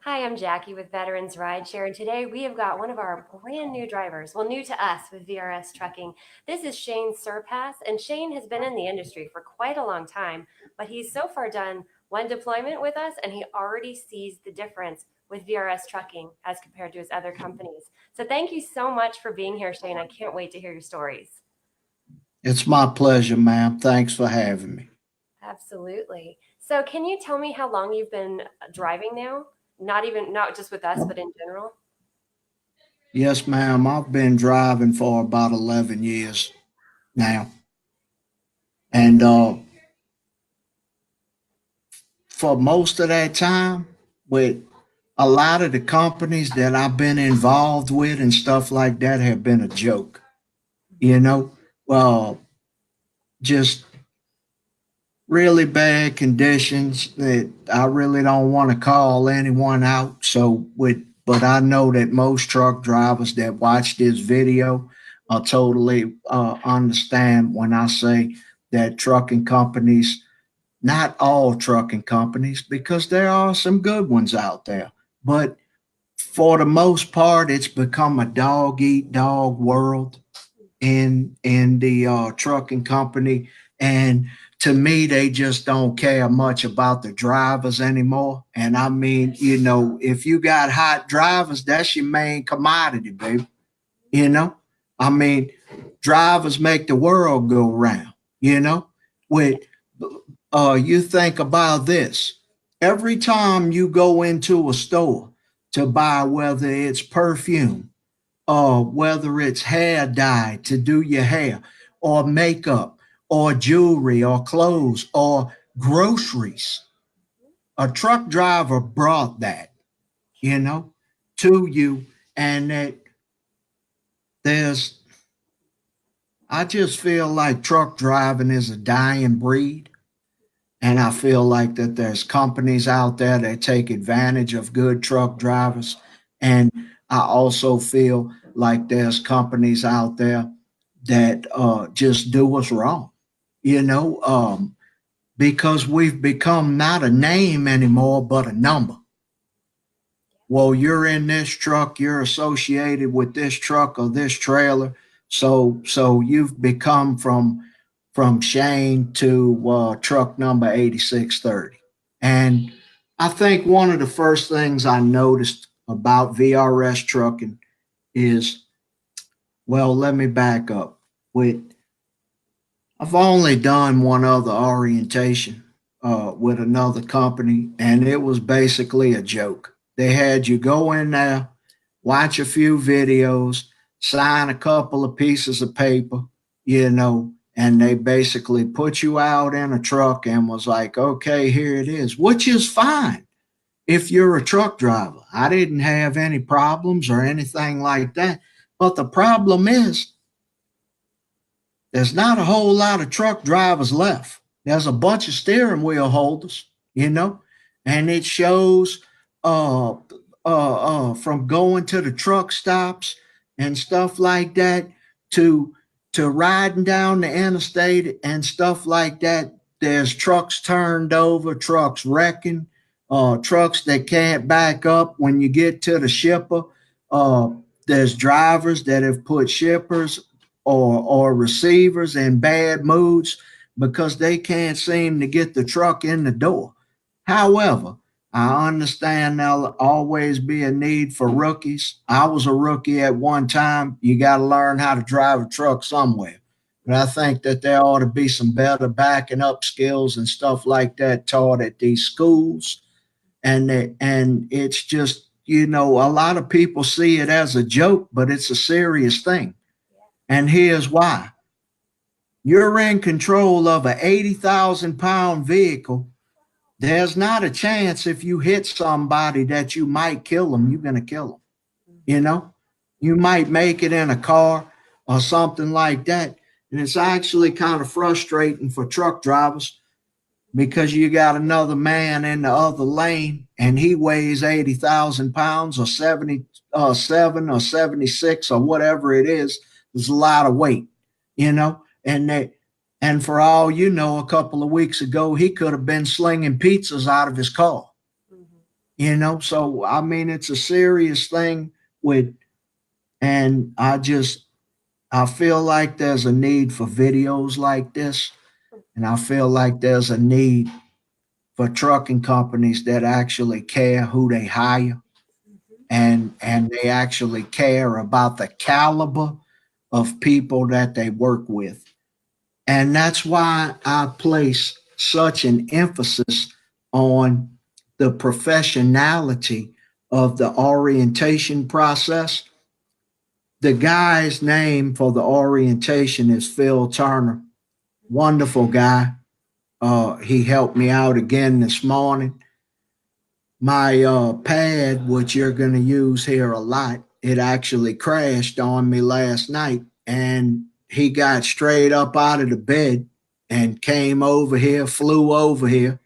Hi, I'm Jackie with Veterans Rideshare, and today we have got one of our brand new drivers, well, new to us with VRS Trucking. This is Shane Serpas, and Shane has been in the industry for quite a long time, but he's so far done one deployment with us, and he already sees the difference with VRS Trucking as compared to his other companies. So thank you so much for being here, Shane. I can't wait to hear your stories. It's my pleasure, ma'am. Thanks for having me. Absolutely. So can you tell me how long you've been driving now? Not just with us, but in general? Yes, ma'am. I've been driving for about 11 years now. And for most of that time, with a lot of the companies that I've been involved with and stuff like that have been a joke, you know? Well, just really bad conditions that I really don't want to call anyone out. But I know that most truck drivers that watch this video totally understand when I say that trucking companies, not all trucking companies, because there are some good ones out there, but for the most part, it's become a dog eat dog world in the trucking company, and to me, they just don't care much about the drivers anymore. And I mean, if you got hot drivers, that's your main commodity, baby. You know, I mean, drivers make the world go round. You know, with you think about this. Every time you go into a store to buy, whether it's perfume, or whether it's hair dye to do your hair, or makeup, or jewelry, or clothes, or groceries, a truck driver brought that, you know, to you. And that there's, I just feel like truck driving is a dying breed. And I feel like that there's companies out there that take advantage of good truck drivers. And I also feel like there's companies out there that just do us wrong, you know, because we've become not a name anymore, but a number. Well, you're in this truck, you're associated with this truck or this trailer. So you've become from Shane to truck number 8630. And I think one of the first things I noticed about VRS trucking is, well, let me back up. With I've only done one other orientation with another company, and it was basically a joke. They had you go in there, watch a few videos, sign a couple of pieces of paper, and they basically put you out in a truck and was like, okay, here it is, which is fine if you're a truck driver. I didn't have any problems or anything like that. But the problem is, there's not a whole lot of truck drivers left. There's a bunch of steering wheel holders, and it shows from going to the truck stops and stuff like that to riding down the interstate and stuff like that. There's trucks turned over, trucks wrecking, trucks that can't back up when you get to the shipper. Uh, there's drivers that have put shippers or receivers in bad moods because they can't seem to get the truck in the door. However, I understand there'll always be a need for rookies. I was a rookie at one time. You got to learn how to drive a truck somewhere. But I think that there ought to be some better backing up skills and stuff like that taught at these schools. And it's just, a lot of people see it as a joke, but it's a serious thing. And here's why. You're in control of an 80,000 pound vehicle. There's not a chance if you hit somebody that you might kill them, you're going to kill them. You know, you might make it in a car or something like that. And it's actually kind of frustrating for truck drivers because you got another man in the other lane and he weighs 80,000 pounds or 77 or 76 or whatever it is. There's a lot of weight, and for all you know, a couple of weeks ago, he could have been slinging pizzas out of his car, Mhm. So I mean, it's a serious thing with, and I feel like there's a need for videos like this, and I feel like there's a need for trucking companies that actually care who they hire, and they actually care about the caliber of people that they work with. And that's why I place such an emphasis on the professionality of the orientation process. The guy's name for the orientation is Phil Turner. Wonderful guy. He helped me out again this morning. My pad, which you're going to use here a lot, it actually crashed on me last night, and he got straight up out of the bed and came over here, flew over here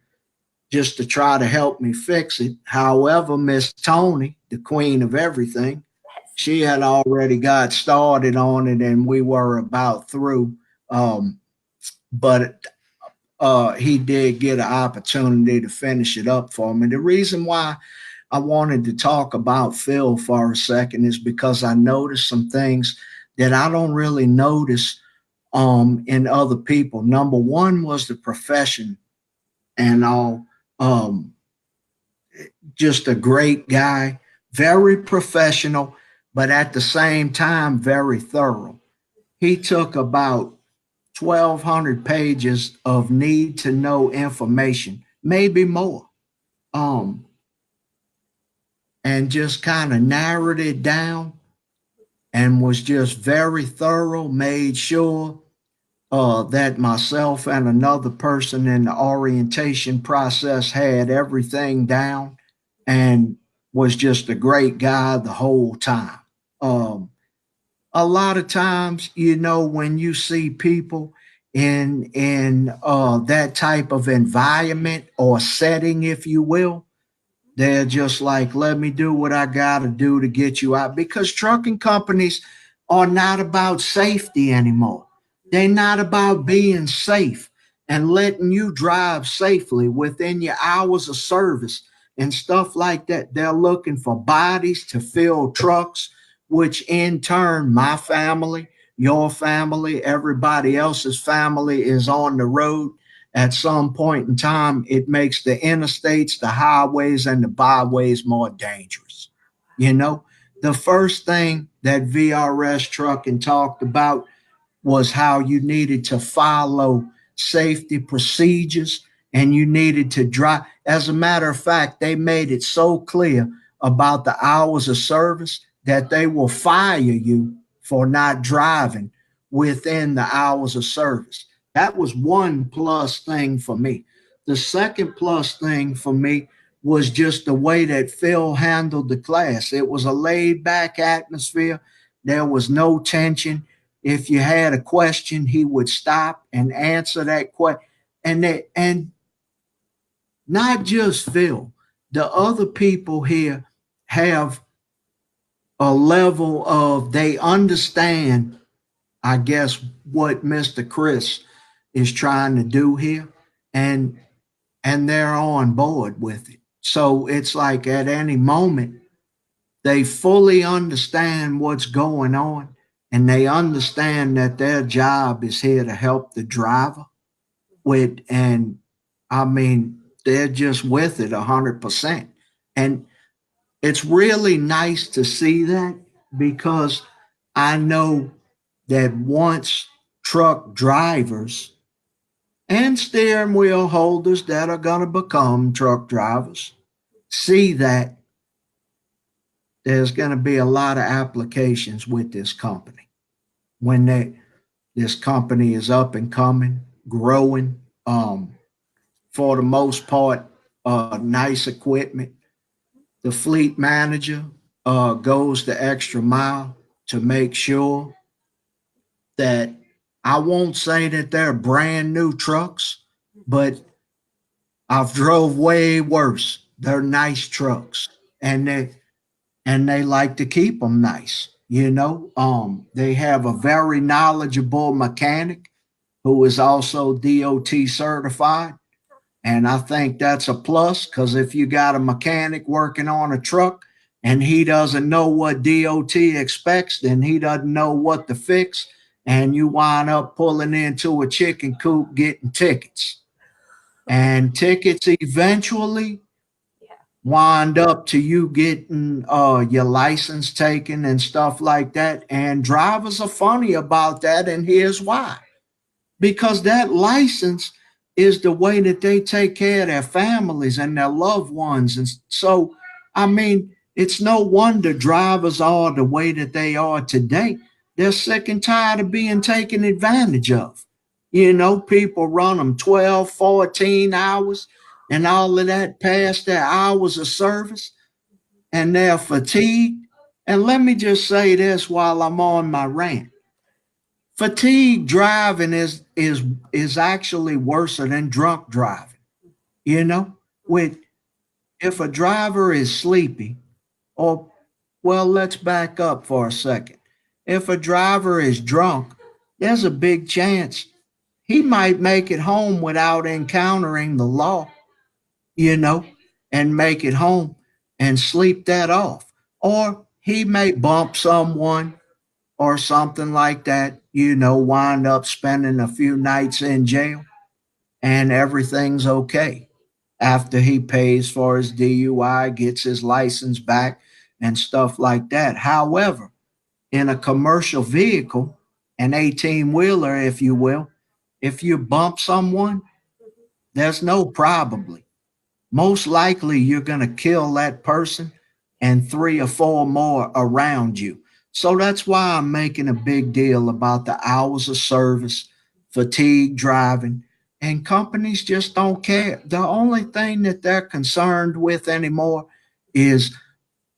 just to try to help me fix it. However, Miss Tony, the queen of everything, she had already got started on it, and we were about through. But he did get an opportunity to finish it up for me. The reason why I wanted to talk about Phil for a second is because I noticed some things that I don't really notice in other people. Number one was the profession and all. Just a great guy, very professional, but at the same time, very thorough. He took about 1,200 pages of need to know information, maybe more, um, and just kind of narrowed it down and was just very thorough, made sure that myself and another person in the orientation process had everything down and was just a great guy the whole time. Um, a lot of times, when you see people in that type of environment or setting, if you will, they're just like, let me do what I got to do to get you out. Because trucking companies are not about safety anymore. They're not about being safe and letting you drive safely within your hours of service and stuff like that. They're looking for bodies to fill trucks, which in turn, my family, your family, everybody else's family is on the road. At some point in time, it makes the interstates, the highways, and the byways more dangerous. You know, the first thing that VRS trucking talked about was how you needed to follow safety procedures and you needed to drive. As a matter of fact, they made it so clear about the hours of service that they will fire you for not driving within the hours of service. That was one plus thing for me. The second plus thing for me was just the way that Phil handled the class. It was a laid back atmosphere. There was no tension. If you had a question, he would stop and answer that question. And not just Phil, the other people here have a level of they understand, I guess, what Mr. Chris is trying to do here, and they're on board with it. So it's like at any moment they fully understand what's going on, and they understand that their job is here to help the driver with, and I mean, they're just with it 100%. And it's really nice to see that because I know that once truck drivers and steering wheel holders that are going to become truck drivers see that, there's going to be a lot of applications with this company when this company is up and coming, growing. For the most part, nice equipment. The fleet manager goes the extra mile to make sure that, I won't say that they're brand new trucks, but I've drove way worse. They're nice trucks, and they like to keep them nice. They have a very knowledgeable mechanic who is also DOT certified, And I think that's a plus because if you got a mechanic working on a truck and he doesn't know what DOT expects, then he doesn't know what to fix. And you wind up pulling into a chicken coop getting tickets. And tickets eventually Yeah. wind up to you getting your license taken and stuff like that. And drivers are funny about that. And here's why, because that license is the way that they take care of their families and their loved ones. And so, I mean, it's no wonder drivers are the way that they are today. They're sick and tired of being taken advantage of. You know, people run them 12, 14 hours and all of that past their hours of service, and they're fatigued. And let me just say this while I'm on my rant. Fatigue driving is actually worse than drunk driving. You know, with if a driver is sleepy, or well, let's back up for a second. If a driver is drunk, there's a big chance he might make it home without encountering the law, you know, and make it home and sleep that off. Or he may bump someone or something like that, you know, wind up spending a few nights in jail and everything's okay after he pays for his DUI, gets his license back, and stuff like that. However, in a commercial vehicle, an 18 wheeler, if you will, if you bump someone, there's no probably. Most likely you're going to kill that person and three or four more around you. So that's why I'm making a big deal about the hours of service, fatigue driving, and companies just don't care. The only thing that they're concerned with anymore is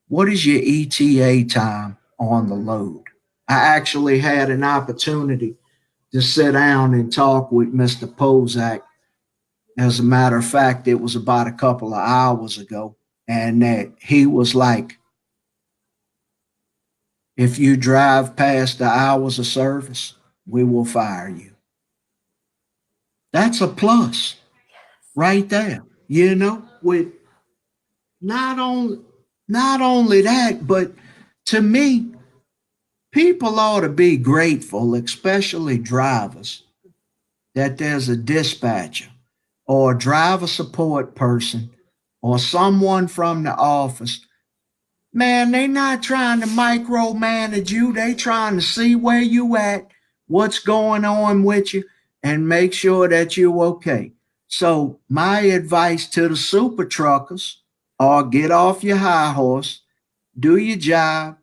what is your ETA time on the load. I actually had an opportunity to sit down and talk with Mr. Pozak. As a matter of fact, it was about a couple of hours ago, and that he was like, if you drive past the hours of service, we will fire you. That's a plus right there, you know, with not only not only that, but to me, people ought to be grateful, especially drivers, that there's a dispatcher or a driver support person or someone from the office. Man, they not trying to micromanage you. They trying to see where you at, what's going on with you, and make sure that you okay. So my advice to the super truckers are get off your high horse, do your job,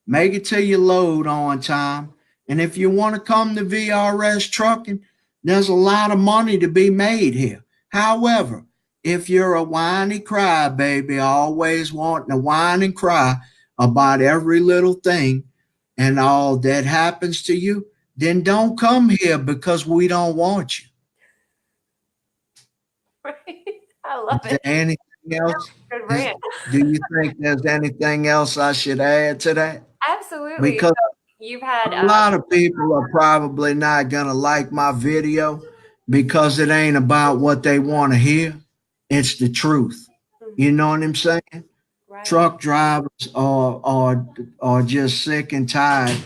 make it to your load on time. And if you want to come to VRS trucking, there's a lot of money to be made here. However, if you're a whiny crybaby, always wanting to whine and cry about every little thing and all that happens to you, then don't come here because we don't want you. Right. I love Is there it. anything else? Good Is, rant. do you think there's anything else I should add to that? Absolutely. Because So you've had a lot of people are probably not going to like my video because it ain't about what they want to hear. It's the truth. You know what I'm saying? right. Truck drivers are just sick and tired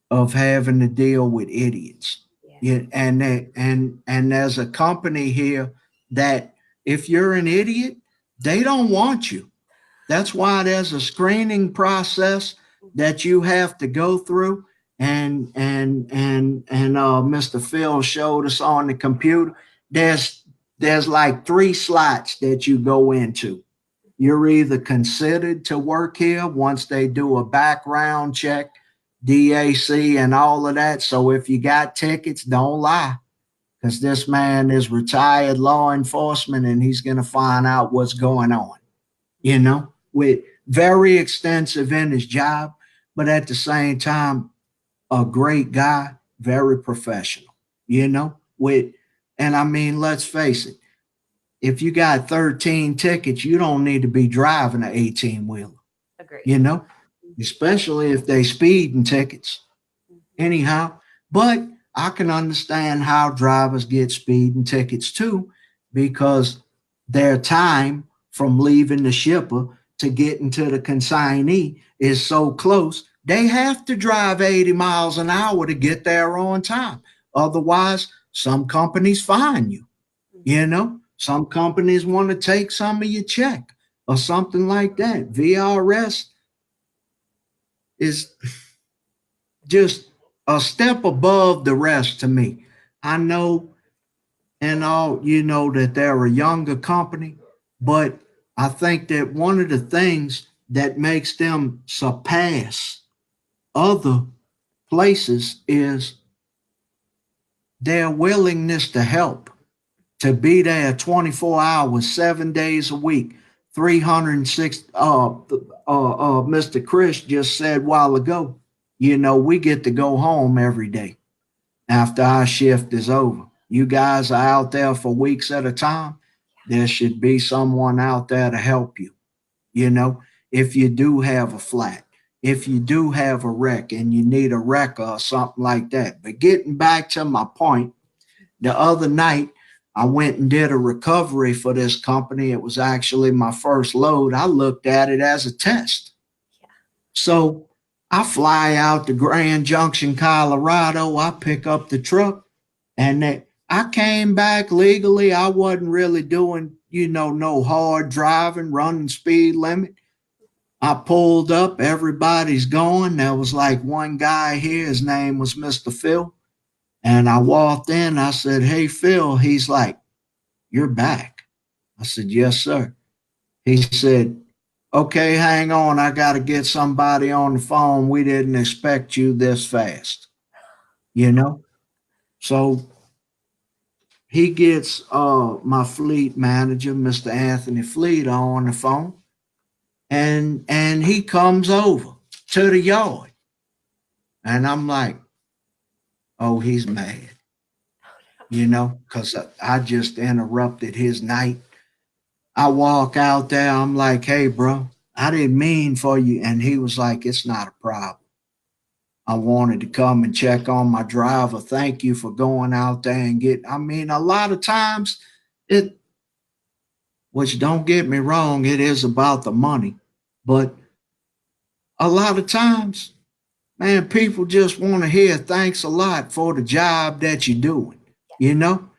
of having to deal with idiots. Yeah. Yeah, and there's a company here that if you're an idiot, they don't want you. That's why there's a screening process that you have to go through. And Mr. Phil showed us on the computer. There's like three slots that you go into. You're either considered to work here once they do a background check, DAC, and all of that. So if you got tickets, don't lie because this man is retired law enforcement and he's going to find out what's going on, you know, with very extensive in his job, but at the same time, a great guy, very professional, you know, with, and I mean, let's face it, if you got 13 tickets, you don't need to be driving an 18 wheeler, Agreed. you know, especially if they speeding tickets. Anyhow, but I can understand how drivers get speeding tickets too. because their time from leaving the shipper to getting to the consignee is so close. They have to drive 80 miles an hour to get there on time. Otherwise, some companies fine you. You know, some companies want to take some of your check or something like that. VRS is just a step above the rest to me. I know and all, you know, that they're a younger company, but I think that one of the things that makes them surpass other places is their willingness to help, to be there 24 hours, 7 days a week, 306. Mr. Chris just said a while ago, you know, we get to go home every day after our shift is over. You guys are out there for weeks at a time. There should be someone out there to help you. You know, if you do have a flat, if you do have a wreck and you need a wrecker or something like that. But getting back to my point, the other night, I went and did a recovery for this company. It was actually my first load. I looked at it as a test. So I fly out to Grand Junction, Colorado. I pick up the truck and I came back legally. I wasn't really doing, you know, no hard driving, running speed limit. I pulled up, everybody's going. There was like one guy here. His name was Mr. Phil. And I walked in, I said, "Hey, Phil." He's like, "You're back." I said, "Yes, sir." He said, "Okay, hang on. I got to get somebody on the phone. We didn't expect you this fast." You know? So he gets my fleet manager, Mr. Anthony Fleet, on the phone. And he comes over to the yard. And I'm like, oh, he's mad. You know, because I just interrupted his night. I walk out there, I'm like, "Hey, bro, I didn't mean for you." And he was like, "It's not a problem. I wanted to come and check on my driver. Thank you for going out there and I mean, a lot of times it, which don't get me wrong, it is about the money. But a lot of times, man, people just want to hear thanks a lot for the job that you're doing. You know,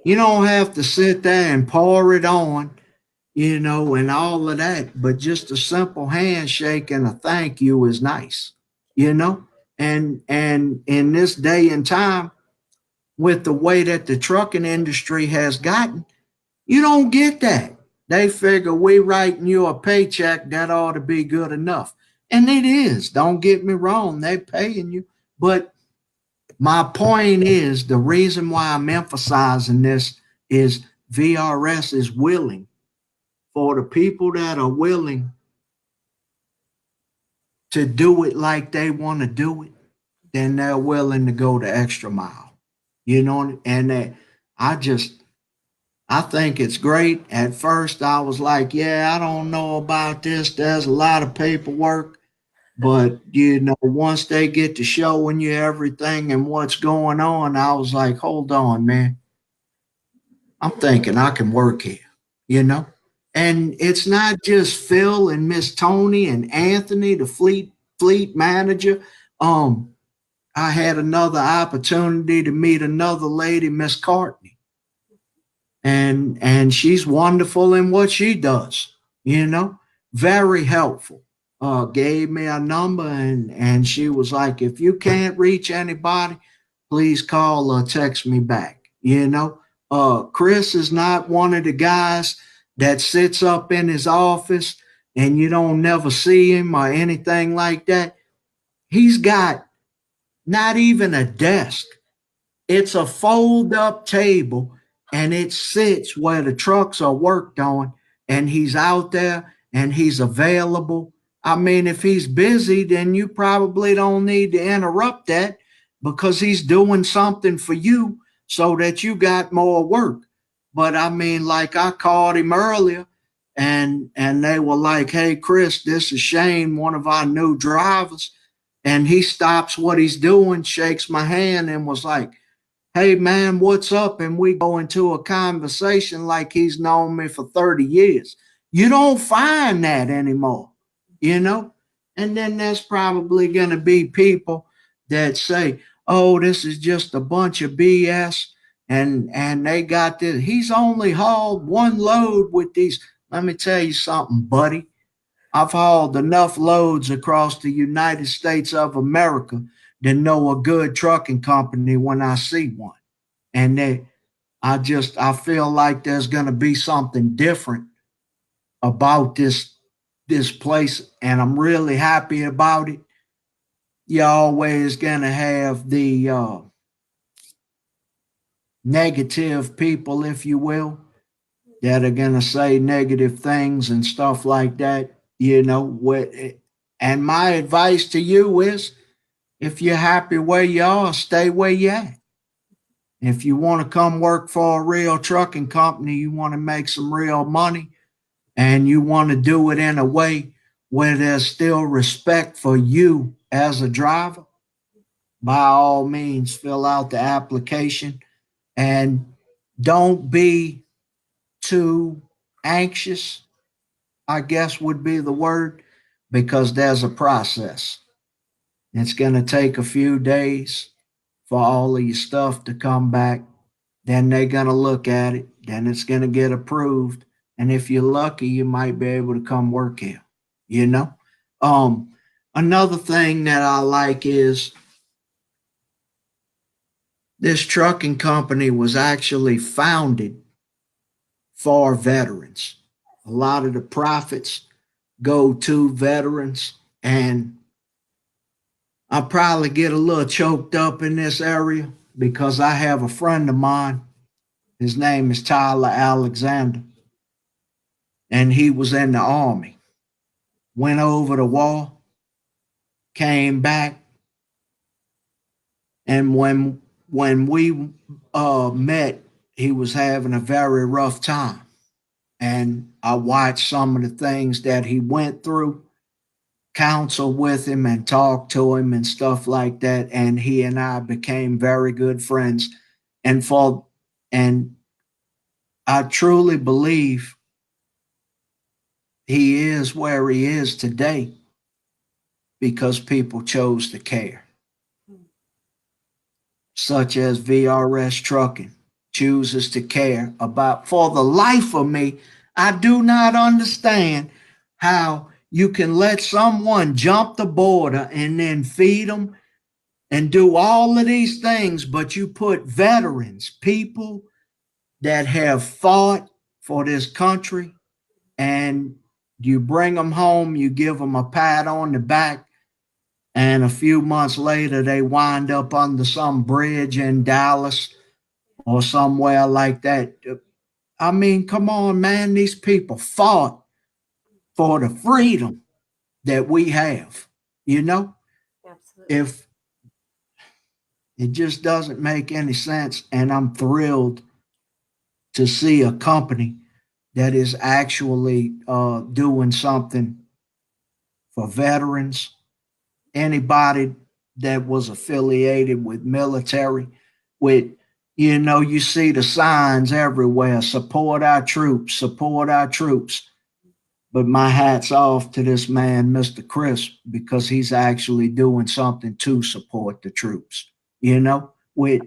you don't have to sit there and pour it on, you know, and all of that, but just a simple handshake and a thank you is nice, you know. And in this day and time, with the way that the trucking industry has gotten, you don't get that. They figure we writing you a paycheck that ought to be good enough. And it is. Don't get me wrong, they're paying you. But my point is, the reason why I'm emphasizing this is VRS is willing, for the people that are willing to do it like they want to do it, then they're willing to go the extra mile. You know, and I think it's great. At first, I was like, yeah, I don't know about this. There's a lot of paperwork. But, you know, once they get to showing you everything and what's going on, I was like, hold on, man. I'm thinking I can work here, you know? And it's not just Phil and Miss Tony and Anthony, the fleet manager. I had another opportunity to meet another lady, Miss Courtney, and she's wonderful in what she does. You know, very helpful. Gave me a number and she was like, "If you can't reach anybody, please call or text me back." You know, Chris is not one of the guys that sits up in his office and you don't never see him or anything like that. He's got not even a desk. It's a fold up table and it sits where the trucks are worked on, and he's out there and he's available. I mean, if he's busy, then you probably don't need to interrupt that because he's doing something for you so that you got more work. But I mean, like I called him earlier and they were like, "Hey, Chris, this is Shane, one of our new drivers." And he stops what he's doing, shakes my hand, and was like, hey man, what's up? And we go into a conversation like he's known me for 30 years. You don't find that anymore, you know? And then there's probably going to be people that say, oh, this is just a bunch of BS. And they got this. He's only hauled one load with these. Let me tell you something, buddy. I've hauled enough loads across the United States of America to know a good trucking company when I see one. And I feel like there's gonna be something different about this place, and I'm really happy about it. You're always gonna have the negative people, if you will, that are gonna say negative things and stuff like that. You know what? And my advice to you is, if you're happy where you are, stay where you at. If you want to come work for a real trucking company, you want to make some real money, and you want to do it in a way where there's still respect for you as a driver, by all means, fill out the application and don't be too anxious, I guess would be the word, because there's a process. It's going to take a few days for all of your stuff to come back. Then they're going to look at it. Then it's going to get approved. And if you're lucky, you might be able to come work here, you know? Um, Another thing that I like is this trucking company was actually founded for veterans. A lot of the profits go to veterans. And I probably get a little choked up in this area because I have a friend of mine. His name is Tyler Alexander, and he was in the army. Went over the war, came back, and when we met, he was having a very rough time. And I watched some of the things that he went through, counsel with him and talk to him and stuff like that. And he and I became very good friends. And for and I truly believe he is where he is today because people chose to care, such as VRS Trucking chooses to care about. For the life of me, I do not understand how you can let someone jump the border and then feed them and do all of these things, but you put veterans, people that have fought for this country, and you bring them home, you give them a pat on the back, and a few months later they wind up under some bridge in Dallas or somewhere like that. I mean, come on, man, these people fought for the freedom that we have, you know? Absolutely. If it just doesn't make any sense, and I'm thrilled to see a company that is actually doing something for veterans, anybody that was affiliated with military, with, you know, you see the signs everywhere, support our troops, support our troops. But my hat's off to this man, Mr. Crisp, because he's actually doing something to support the troops, you know, with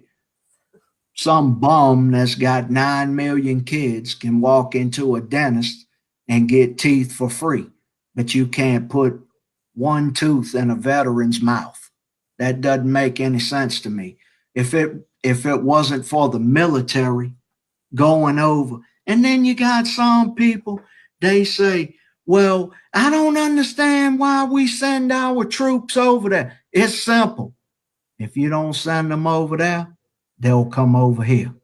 some bum that's got 9 million kids can walk into a dentist and get teeth for free, but you can't put one tooth in a veteran's mouth. That doesn't make any sense to me. If it wasn't for the military going over, and then you got some people, they say, well, I don't understand why we send our troops over there. It's simple. If you don't send them over there, they'll come over here,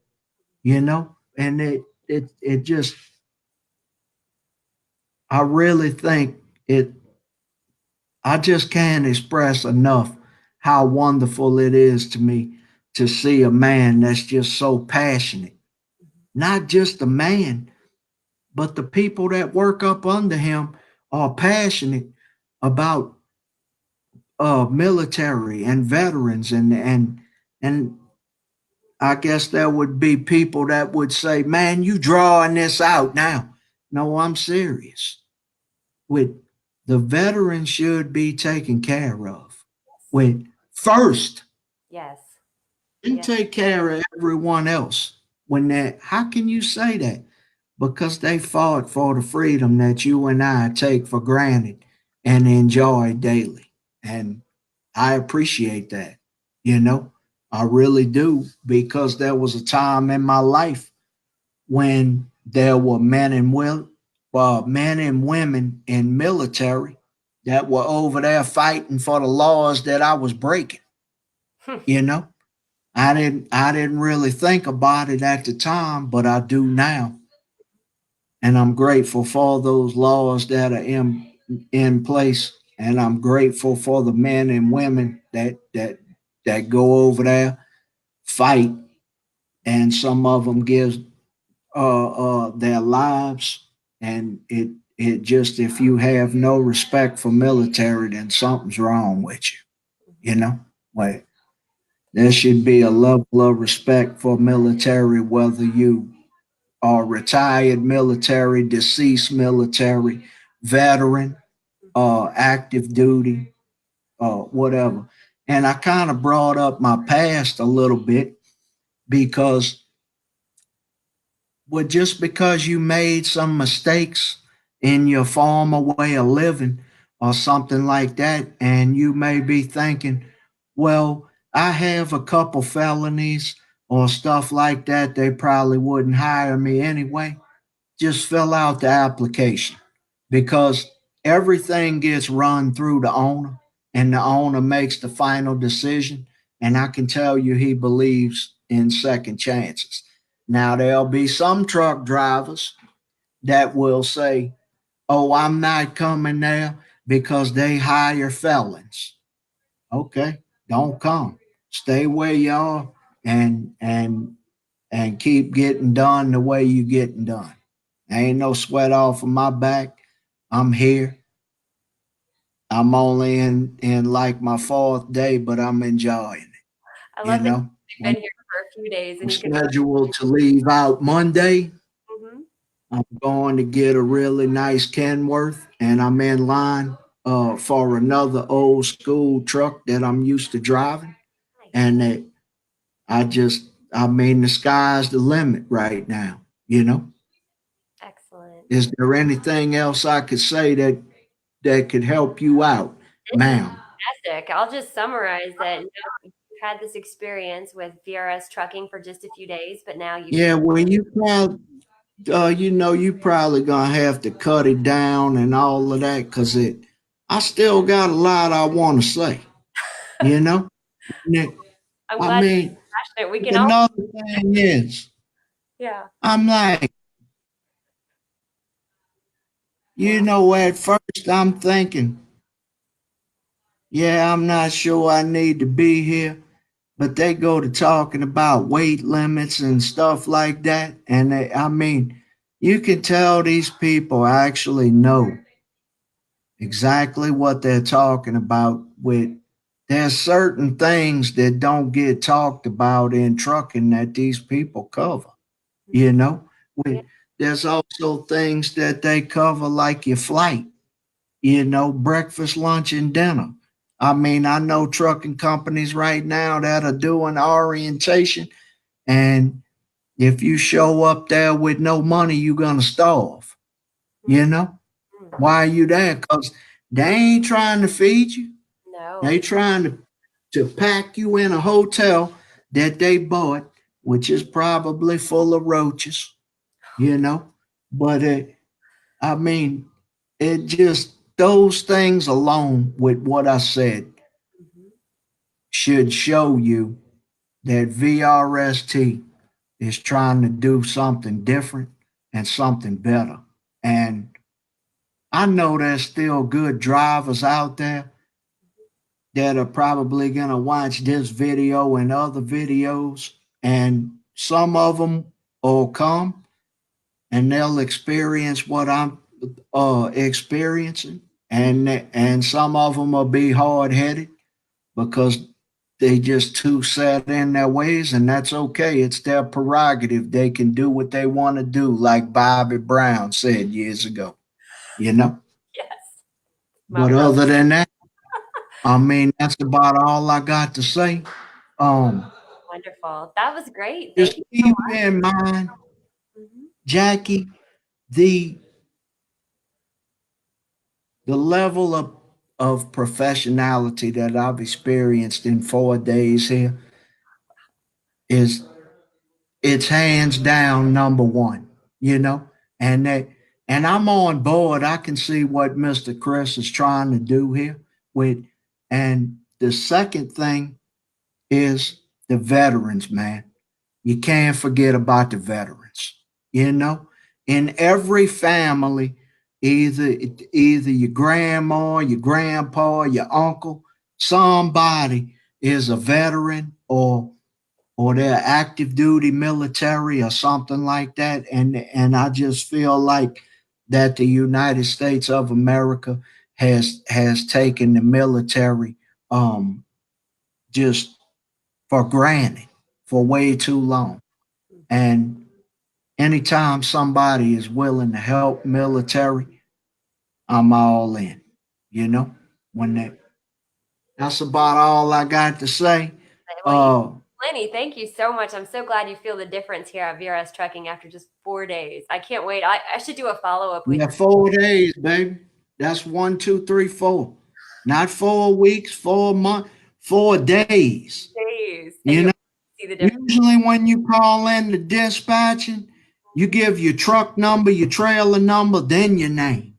you know? And it just, I really think it, I just can't express enough how wonderful it is to me to see a man that's just so passionate. Not just a man, but the people that work up under him are passionate about military and veterans, and I guess there would be people that would say, man, you drawing this out now. No, I'm serious. With the veterans should be taken care of. With first, Yes. and Yes. take care of everyone else. When that, how can you say that? Because they fought for the freedom that you and I take for granted and enjoy daily. And I appreciate that, you know, I really do, because there was a time in my life when there were men and women in military that were over there fighting for the laws that I was breaking, you know. I didn't really think about it at the time, but I do now. And I'm grateful for those laws that are in place. And I'm grateful for the men and women that go over there, fight, and some of them give their lives. And it just, if you have no respect for military, then something's wrong with you. You know, like there should be a level of respect for military, whether you are retired military, deceased military, veteran, active duty, whatever. And I kind of brought up my past a little bit because, well, just because you made some mistakes in your former way of living or something like that, and you may be thinking, well, I have a couple felonies or stuff like that, they probably wouldn't hire me anyway. Just fill out the application, because everything gets run through the owner, and the owner makes the final decision. And I can tell you, he believes in second chances. Now, there'll be some truck drivers that will say, oh, I'm not coming there because they hire felons. Okay, don't come. Stay where you are, and keep getting done the way you getting done. Ain't no sweat off of my back. I'm here. I'm only in like my fourth day, but I'm enjoying I it. You love that know, you've been here for a few days I'm and you can. scheduled to leave out Monday. Mhm. I'm going to get a really nice Kenworth, and I'm in line for another old school truck that I'm used to driving. Nice. And that I mean, the sky's the limit right now. You know, Excellent. is there anything else I could say that could help you out, This is ma'am? fantastic. I'll just summarize that. You've had this experience with VRS trucking for just a few days, but now you Yeah, feel. well, you probably gonna have to cut it down and all of that, because I still got a lot I want to say. You know, And I'm I glad mean, you're passionate. We can all. another thing is, Yeah. I'm like, Yeah. at first I'm thinking, yeah, I'm not sure I need to be here. But they go to talking about weight limits and stuff like that. And I mean, you can tell these people actually know exactly what they're talking about. With there's certain things that don't get talked about in trucking that these people cover, you Mhm. know. Yeah. With There's also things that they cover, like your flight, breakfast, lunch, and dinner. I mean, I know trucking companies right now that are doing orientation, and if you show up there with no money, you're gonna starve. You Mm, know? mm. Why are you there? Because they ain't trying to feed you. They No. trying to pack you in a hotel that they bought, which is probably full of roaches, you know. But I mean, it just, those things alone with what I said Mhm. should show you that VRST is trying to do something different and something better. And I know there's still good drivers out there that are probably going to watch this video and other videos, and some of them will come and they'll experience what I'm experiencing, and some of them will be hard headed because they just too set in their ways, and that's okay. It's their prerogative. They can do what they want to do, like Bobby Brown said years ago, you know? Yes, my But brother. other than that, I mean, that's about all I got to say. Um, Wonderful. That was great. just Thank you so keep much. in mind, Mhm. Jackie, the the level of professionality that I've experienced in 4 days here is it's hands down number one, you know, and that, and I'm on board. I can see what Mr. Chris is trying to do here with, and the second thing is the veterans, man. You can't forget about the veterans. You know, in every family, either your grandma, your grandpa, your uncle, somebody is a veteran or they're active duty military or something like that. And I just feel like that the United States of America has taken the military just for granted for way too long. And anytime somebody is willing to help military, I'm all in. You know, when that's about all I got to say. Well, you Uh, plenty. Thank you so much. I'm so glad you feel the difference here at VRS Trucking after just 4 days. I can't wait. I should do a follow-up with yeah, 4 days, baby. That's 1, 2, 3, 4. Not 4 weeks, 4 months, 4 days. you days, and You you'll know, see the difference. usually when you call in the dispatching, you give your truck number, your trailer number, then your name.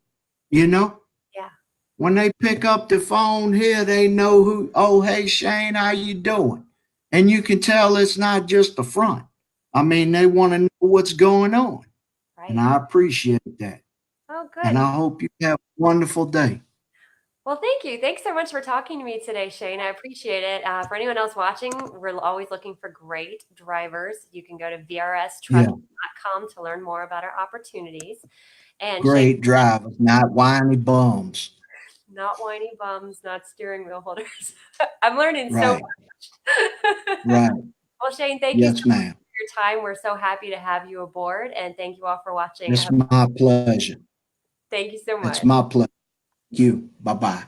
You know, Yeah, when they pick up the phone here, they know who. Oh, hey Shane, how you doing? And you can tell it's not just the front. I mean, they want to know what's going on, and right. I appreciate that. Oh, And good. I hope you have a wonderful day. Well, thank you. Thanks so much for talking to me today, Shane. I appreciate it. For anyone else watching, we're always looking for great drivers. You can go to Yeah, vrstrucking.com to learn more about our opportunities. And Shane, great drivers, not whiny bums. not whiny bums, not steering wheel holders. I'm learning so Right, much. right. Well, Shane, thank you so Yes, much ma'am. for your time. We're so happy to have you aboard, and thank you all for watching. It's my pleasure. Thank you so It's much. my pleasure. Thank you. Bye bye.